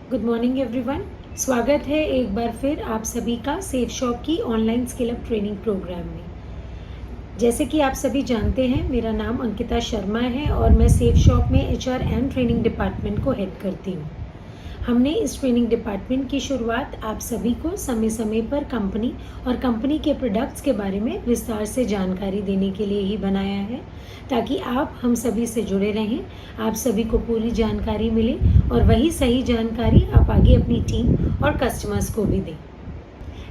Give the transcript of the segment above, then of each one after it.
Good morning everyone. स्वागत है एक बार फिर आप सभी का सेफ शॉप की online skill up training programme में। जैसे कि आप सभी जानते हैं, मेरा नाम अंकिता शर्मा है और मैं सेफ शॉप में एचआर एंड ट्रेनिंग डिपार्टमेंट को हेड करती हूँ। हमने इस ट्रेनिंग डिपार्टमेंट की शुरुआत आप सभी को समय समय पर कंपनी और कंपनी के प्रोडक्ट्स के बारे में विस्तार से जानकारी देने के लिए ही बनाया है, ताकि आप हम सभी से जुड़े रहें, आप सभी को पूरी जानकारी मिले और वही सही जानकारी आप आगे अपनी टीम और कस्टमर्स को भी दें।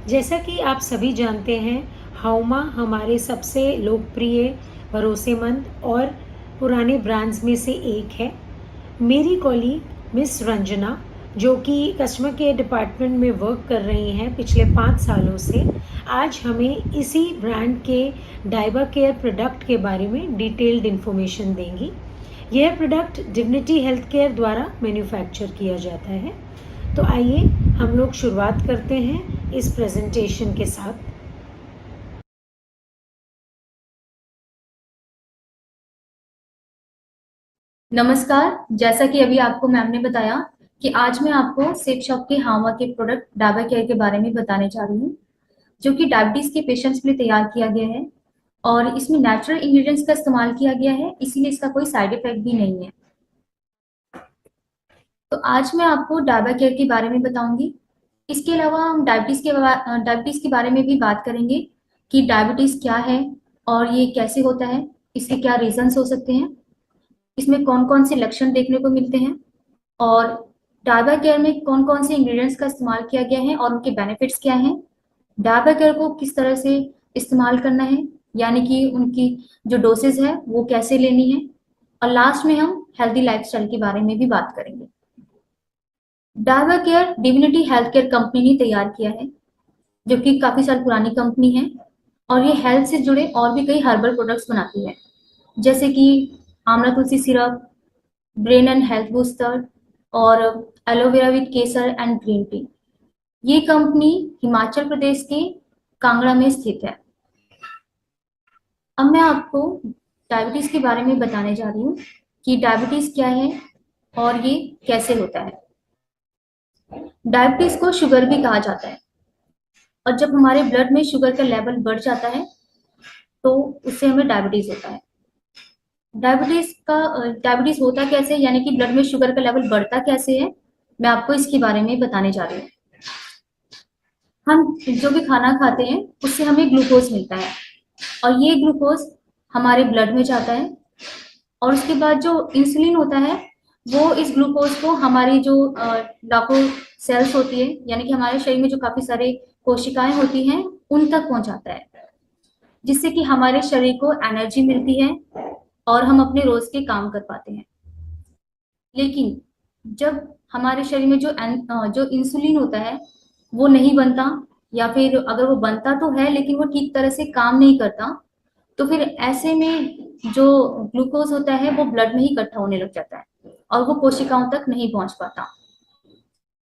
जैसा कि आप सभी जानते हैं, हाउमा हमारे सबसे लोकप्रिय, भरोसेमंद और पुराने ब्रांड्स में से एक है। मेरी कॉलीग मिस रंजना, जो कि कस्टमर केयर डिपार्टमेंट में वर्क कर रही हैं पिछले 5 सालों से, आज हमें इसी ब्रांड के डाइबा केयर प्रोडक्ट के बारे में डिटेल्ड इन्फॉर्मेशन देंगी। यह प्रोडक्ट डिग्निटी हेल्थ केयर द्वारा मैन्युफैक्चर किया जाता है। तो आइए हम लोग शुरुआत करते हैं इस प्रेजेंटेशन के साथ। नमस्कार। जैसा कि अभी आपको मैम ने बताया कि आज मैं आपको सेफ शॉप के हावा के प्रोडक्ट डाबा केयर के बारे में बताने जा रही हूँ, जो कि डायबिटीज के पेशेंट्स के लिए तैयार किया गया है और इसमें नेचुरल इंग्रेडिएंट्स का इस्तेमाल किया गया है, इसीलिए इसका कोई साइड इफेक्ट भी नहीं है। तो आज मैं आपको डाबा केयर के बारे में बताऊंगी। इसके अलावा हम डायबिटीज के बारे में भी बात करेंगे कि डायबिटीज क्या है और ये कैसे होता है, इसके क्या रीजंस हो सकते हैं, इसमें कौन कौन से लक्षण देखने को मिलते हैं और डाबर केयर में कौन कौन से इंग्रेडिएंट्स का इस्तेमाल किया गया है और उनके बेनिफिट्स क्या हैं, डाबर केयर को किस तरह से इस्तेमाल करना है, यानी कि उनकी जो डोसेज है वो कैसे लेनी है, और लास्ट में हम हेल्दी लाइफस्टाइल के बारे में भी बात करेंगे। Dabur care divinity health care company ने तैयार किया है, जो कि काफी साल पुरानी कंपनी है और ये हेल्थ से जुड़े और भी कई हर्बल प्रोडक्ट्स बनाती है, जैसे कि आंवला तुलसी syrup, brain and health booster और एलोवेरा विद केसर एंड ग्रीन टी। ये कंपनी हिमाचल प्रदेश के कांगड़ा में स्थित है। अब मैं आपको डायबिटीज के बारे में बताने जा रही हूँ कि डायबिटीज क्या है और ये कैसे होता है। डायबिटीज को शुगर भी कहा जाता है और जब हमारे ब्लड में शुगर का लेवल बढ़ जाता है तो उससे हमें डायबिटीज होता है। डायबिटीज होता कैसे, यानी कि ब्लड में शुगर का लेवल बढ़ता कैसे है, मैं आपको इसके बारे में बताने जा रही हूँ। हम जो भी खाना खाते हैं उससे हमें ग्लूकोज मिलता है और ये ग्लूकोज हमारे ब्लड में जाता है और उसके बाद जो इंसुलिन होता है वो इस ग्लूकोज को हमारी जो लाखों सेल्स होती है, यानी कि हमारे शरीर में जो काफी सारे कोशिकाएं होती हैं उन तक पहुंचाता है, जिससे कि हमारे शरीर को एनर्जी मिलती है और हम अपने रोज के काम कर पाते हैं। लेकिन जब हमारे शरीर में जो इंसुलिन होता है वो नहीं बनता, या फिर अगर वो बनता तो है लेकिन वो ठीक तरह से काम नहीं करता, तो फिर ऐसे में जो ग्लूकोज होता है वो ब्लड में ही इकट्ठा होने लग जाता है और वो कोशिकाओं तक नहीं पहुंच पाता।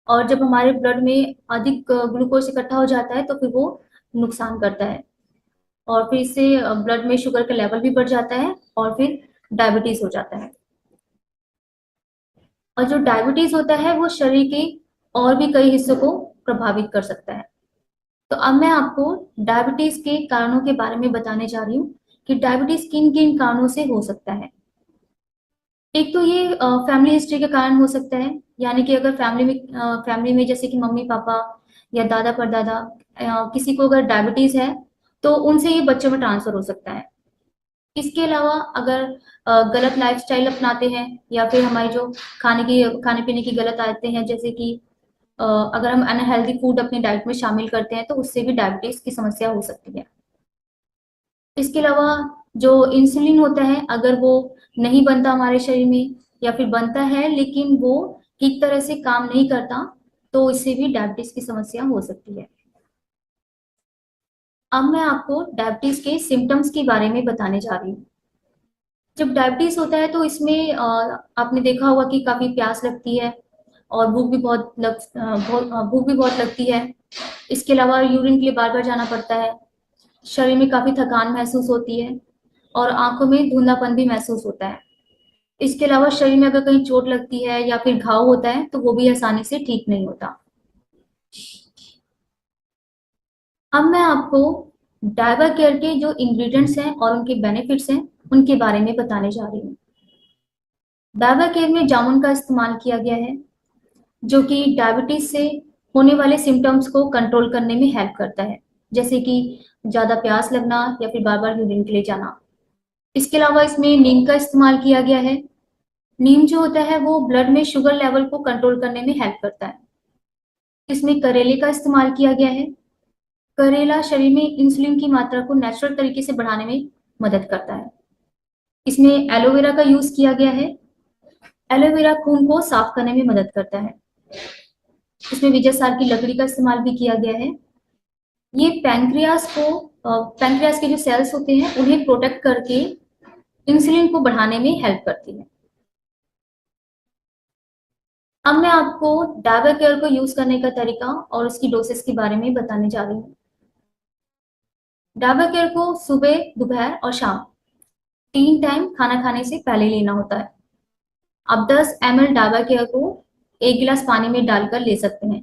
और जब हमारे ब्लड में अधिक ग्लूकोज इकट्ठा हो जाता है तो फिर वो नुकसान करता है और फिर इससे ब्लड में शुगर का लेवल भी बढ़ जाता है और फिर डायबिटीज हो जाता है। और जो डायबिटीज होता है वो शरीर के और भी कई हिस्सों को प्रभावित कर सकता है। तो अब मैं आपको डायबिटीज के कारणों के बारे में बताने जा रही हूँ कि डायबिटीज किन किन कारणों से हो सकता है। एक तो ये फैमिली हिस्ट्री के कारण हो सकता है, यानी कि अगर फैमिली में जैसे कि मम्मी पापा या दादा परदादा किसी को अगर डायबिटीज है तो उनसे ये बच्चों में ट्रांसफर हो सकता है। इसके अलावा अगर गलत लाइफस्टाइल अपनाते हैं या फिर हमारी जो खाने पीने की गलत आदतें हैं, जैसे कि अगर हम अनहेल्दी फूड अपनी डाइट में शामिल करते हैं तो उससे भी डायबिटीज की समस्या हो सकती है। इसके अलावा जो इंसुलिन होता है अगर वो नहीं बनता हमारे शरीर में, या फिर बनता है लेकिन वो ठीक तरह से काम नहीं करता, तो इससे भी डायबिटीज की समस्या हो सकती है। अब मैं आपको डायबिटीज के सिम्टम्स के बारे में बताने जा रही हूँ। जब डायबिटीज होता है तो इसमें आपने देखा होगा कि काफी प्यास लगती है और भूख भी बहुत लगती है। इसके अलावा यूरिन के लिए बार बार जाना पड़ता है, शरीर में काफी थकान महसूस होती है और आंखों में धुंधलापन भी महसूस होता है। इसके अलावा शरीर में अगर कहीं चोट लगती है या फिर घाव होता है तो वो भी आसानी से ठीक नहीं होता। अब मैं आपको डायबा केयर के जो इंग्रेडिएंट्स हैं और उनके बेनिफिट्स हैं उनके बारे में बताने जा रही हूँ। डायबा केयर में जामुन का इस्तेमाल किया गया है, जो कि डायबिटीज से होने वाले सिम्टम्स को कंट्रोल करने में हेल्प करता है, जैसे कि ज्यादा प्यास लगना या फिर बार बार यूरिन के लिए जाना। इसके अलावा इसमें नीम का इस्तेमाल किया गया है। नीम जो होता है वो ब्लड में शुगर लेवल को कंट्रोल करने में हेल्प करता है। इसमें करेले का इस्तेमाल किया गया है। करेला शरीर में इंसुलिन की मात्रा को नेचुरल तरीके से बढ़ाने में मदद करता है। इसमें एलोवेरा का यूज किया गया है। एलोवेरा खून को साफ करने में मदद करता है। इसमें विजय सार की लकड़ी का इस्तेमाल भी किया गया है। ये पैंक्रियास के जो सेल्स होते हैं उन्हें प्रोटेक्ट करके इंसुलिन को बढ़ाने में हेल्प करती है। अब मैं आपको डायबा केयर को यूज करने का तरीका और उसकी डोसेस के बारे में बताने जा रही हूँ। डायबा केयर को सुबह, दोपहर और शाम 3 टाइम खाना खाने से पहले लेना होता है। आप 10 ml डायबा केयर को 1 गिलास पानी में डालकर ले सकते हैं।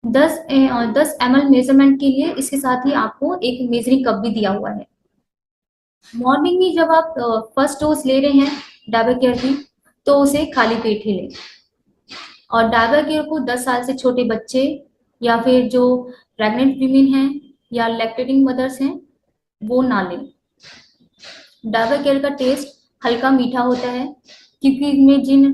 10 ml मेजरमेंट के लिए इसके साथ ही आपको एक मेजरिंग कप भी दिया हुआ है। मॉर्निंग में जब आप फर्स्ट डोज ले रहे हैं डायबा केयर की, तो उसे खाली पेट ही लें। और डायबा केयर को 10 साल से छोटे बच्चे या फिर जो प्रेग्नेंट वीमेन हैं या लैक्टेटिंग मदर्स हैं वो ना लें। डायबा केयर का टेस्ट हल्का मीठा होता है, क्योंकि इसमें जिन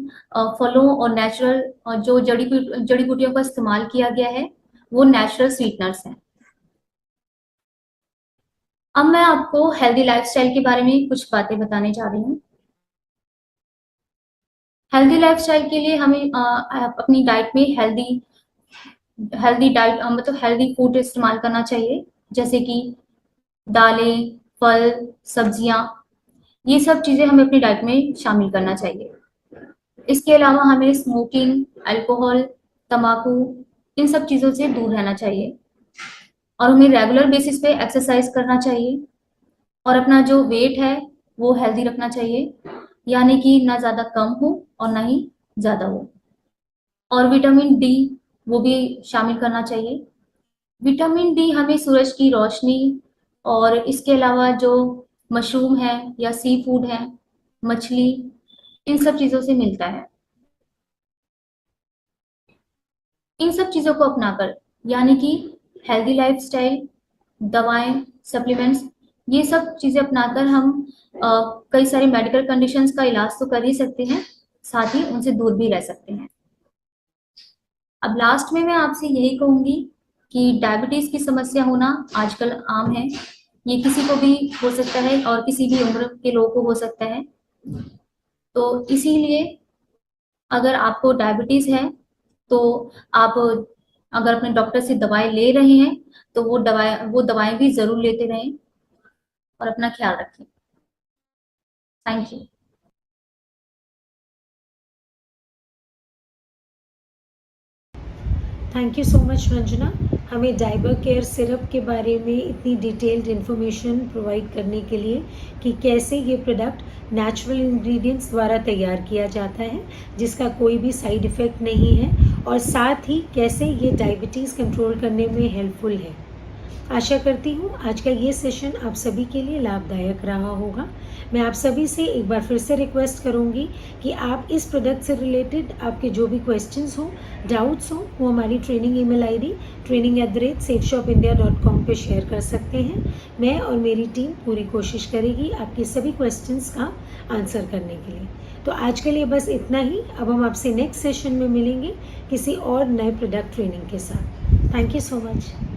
फलों और नेचुरल जो जड़ी बूटियों का इस्तेमाल किया गया है वो नेचुरल स्वीटनर्स हैं। अब मैं आपको हेल्दी लाइफस्टाइल के बारे में कुछ बातें बताने जा रही हूँ। हेल्दी लाइफस्टाइल के लिए हमें अपनी डाइट में हेल्दी डाइट मतलब हेल्दी फूड इस्तेमाल करना चाहिए, जैसे कि दालें, फल, सब्जियां, ये सब चीजें हमें अपनी डाइट में शामिल करना चाहिए। इसके अलावा हमें स्मोकिंग, अल्कोहल, तंबाकू, इन सब चीजों से दूर रहना चाहिए। और हमें रेगुलर बेसिस पे एक्सरसाइज करना चाहिए और अपना जो वेट है वो हेल्दी रखना चाहिए, यानी कि ना ज्यादा कम हो और ना ही ज्यादा हो। और विटामिन डी वो भी शामिल करना चाहिए। विटामिन डी हमें सूरज की रोशनी और इसके अलावा जो मशरूम है या सी फूड है, मछली, इन सब चीजों से मिलता है। इन सब चीजों को अपनाकर, यानी कि हेल्दी लाइफस्टाइल, दवाएं, सप्लीमेंट्स, ये सब चीजें अपनाकर हम कई सारी मेडिकल कंडीशंस का इलाज तो कर ही सकते हैं, साथ ही उनसे दूर भी रह सकते हैं। अब लास्ट में मैं आपसे यही कहूंगी कि डायबिटीज की समस्या होना आजकल आम है। ये किसी को भी हो सकता है और किसी भी उम्र के लोगों को हो सकता है। तो इसीलिए अगर आपको डायबिटीज है तो आप अगर अपने डॉक्टर से दवाई ले रहे हैं तो वो दवाएं भी जरूर लेते रहें और अपना ख्याल रखें। Thank you. Thank you so much Ranjana, हमें डायबा केयर सिरप के बारे में इतनी डिटेल्ड इन्फॉर्मेशन प्रोवाइड करने के लिए कि कैसे ये प्रोडक्ट नेचुरल इंग्रेडिएंट्स द्वारा तैयार किया जाता है, जिसका कोई भी साइड इफ़ेक्ट नहीं है, और साथ ही कैसे ये डायबिटीज़ कंट्रोल करने में हेल्पफुल है। आशा करती हूँ आज का ये सेशन आप सभी के लिए लाभदायक रहा होगा। मैं आप सभी से एक बार फिर से रिक्वेस्ट करूँगी कि आप इस प्रोडक्ट से रिलेटेड आपके जो भी क्वेश्चंस हो, डाउट्स हो, वो हमारी ट्रेनिंग ईमेल आईडी training@safeshopindia.com पे शेयर कर सकते हैं। मैं और मेरी टीम पूरी कोशिश करेगी आपके सभी क्वेश्चंस का आंसर करने के लिए। तो आज के लिए बस इतना ही। अब हम आपसे नेक्स्ट सेशन में मिलेंगे किसी और नए प्रोडक्ट ट्रेनिंग के साथ। Thank you so much.